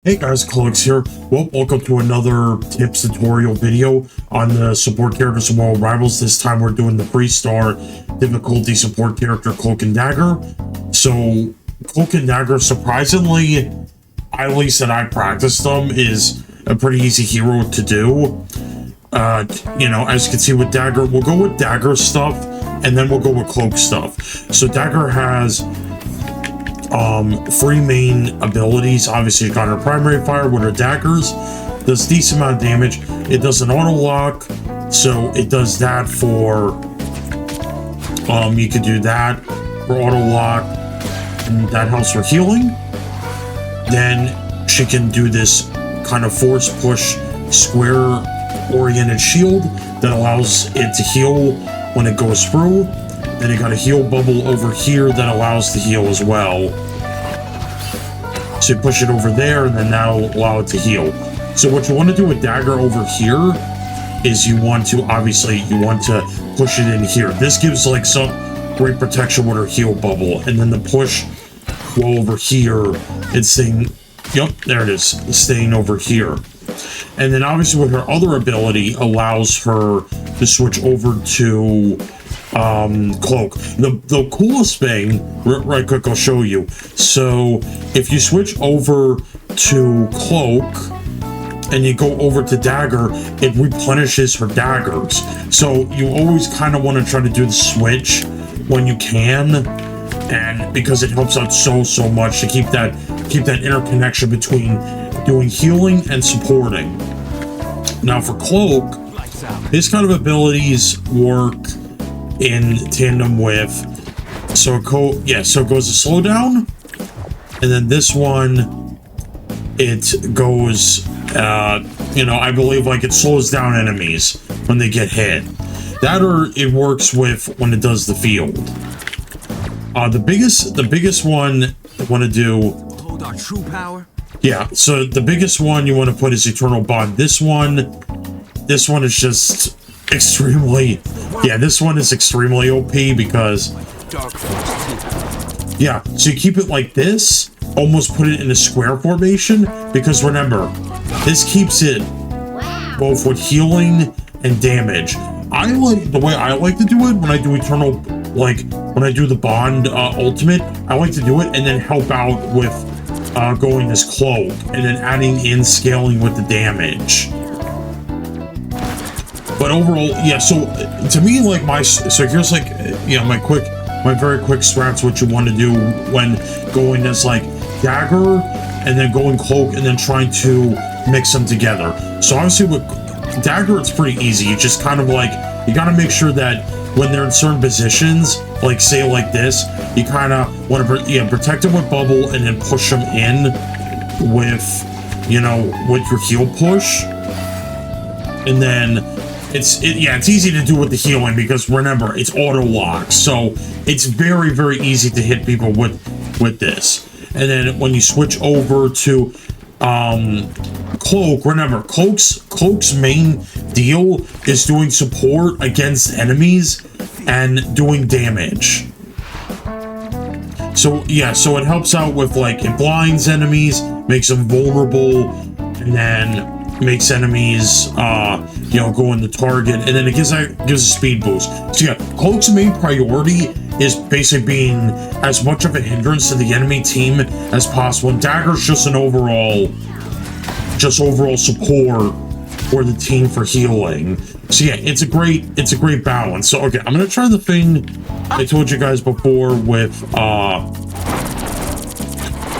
Hey guys, Claylex here. Well, welcome to another tips tutorial video on the support characters from World Rivals. This time we're doing the 3-star difficulty support character Cloak and Dagger. So, Cloak and Dagger, surprisingly, at least that I practiced them, is a pretty easy hero to do. You know, as you can see with Dagger, we'll go with Dagger stuff, and then we'll go with Cloak stuff. So Dagger has 3 main abilities. Obviously, you got her primary fire with her daggers, does a decent amount of damage. It does an auto lock, so it does that for you could do that for auto lock, and that helps for healing. Then she can do this kind of force push square oriented shield that allows it to heal when it goes through. Then you got a heal bubble over here that allows to heal as well. So you push it over there, and then that'll allow it to heal. So what you want to do with Dagger over here is you want to push it in here. This gives like some great protection with her heal bubble, and then the push will over here. It's staying. Yep, there it is. Staying over here. And then obviously with her other ability allows her to switch over to Cloak. The coolest thing, right quick, I'll show you. So if you switch over to Cloak and you go over to Dagger, it replenishes her daggers. So you always kind of want to try to do the switch when you can, and because it helps out so much to keep that interconnection between doing healing and supporting. Now for Cloak, his kind of abilities work in tandem with, so it goes to slow down, and then this one, it goes, you know, I believe like it slows down enemies when they get hit. That, or it works with when it does the field. The biggest one I want to do. Hold our true power. Yeah, so the biggest one you want to put is Eternal Bond. This one is just extremely, this one is extremely OP because, yeah, so you keep it like this, almost put it in a square formation, because remember, this keeps it both with healing and damage. The way I like to do it when I do Eternal, like when I do the Bond ultimate, I like to do it and then help out with going as Cloak, and then adding in scaling with the damage. But overall, yeah, so to me, like here's like, you know, my very quick strats, what you want to do when going as like Dagger and then going Cloak and then trying to mix them together. So obviously with Dagger, it's pretty easy. You just kind of like, you got to make sure that when they're in certain positions, like say like this, you kind of want to protect them with bubble and then push them in with, you know, with your heal push. And then it's easy to do with the healing because remember, it's auto lock, so it's very easy to hit people with this. And then when you switch over to Cloak, remember, Cloak's main deal is doing support against enemies and doing damage. So yeah, so it helps out with like, it blinds enemies, makes them vulnerable, and then makes enemies you know, go in the target, and then it gives a speed boost. So yeah, Cloak's main priority is basically being as much of a hindrance to the enemy team as possible, and Dagger's just an overall support for the team for healing. So yeah, it's a great balance. So okay, I'm gonna try the thing I told you guys before with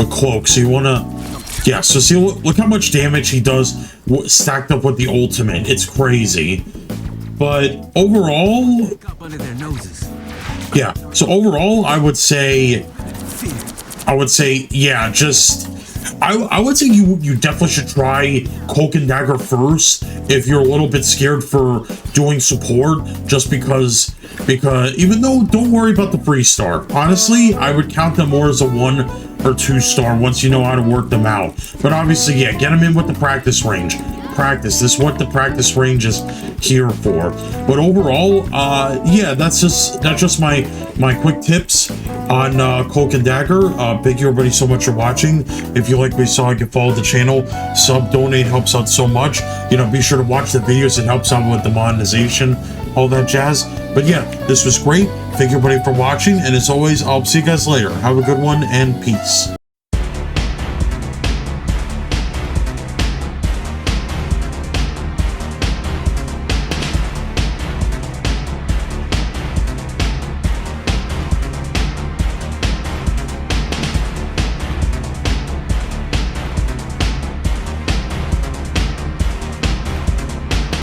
Cloak. So you wanna, yeah, so see, look how much damage he does stacked up with the ultimate. It's crazy. But overall, yeah, so overall, I would say, yeah, just, I would say you definitely should try Cloak and Dagger first if you're a little bit scared for doing support, just because even though, don't worry about the 3-star. Honestly, I would count them more as a 1 or 2-star once you know how to work them out. But obviously, yeah, get them in with the practice range. This is what the practice range is here for. But overall, yeah, that's just my quick tips on Cloak and Dagger. Thank you everybody so much for watching. If you like what you saw, you can follow the channel, sub, donate, helps out so much. You know, be sure to watch the videos, it helps out with the monetization, all that jazz. But yeah, this was great. Thank you everybody for watching, and as always, I'll see you guys later. Have a good one, and peace.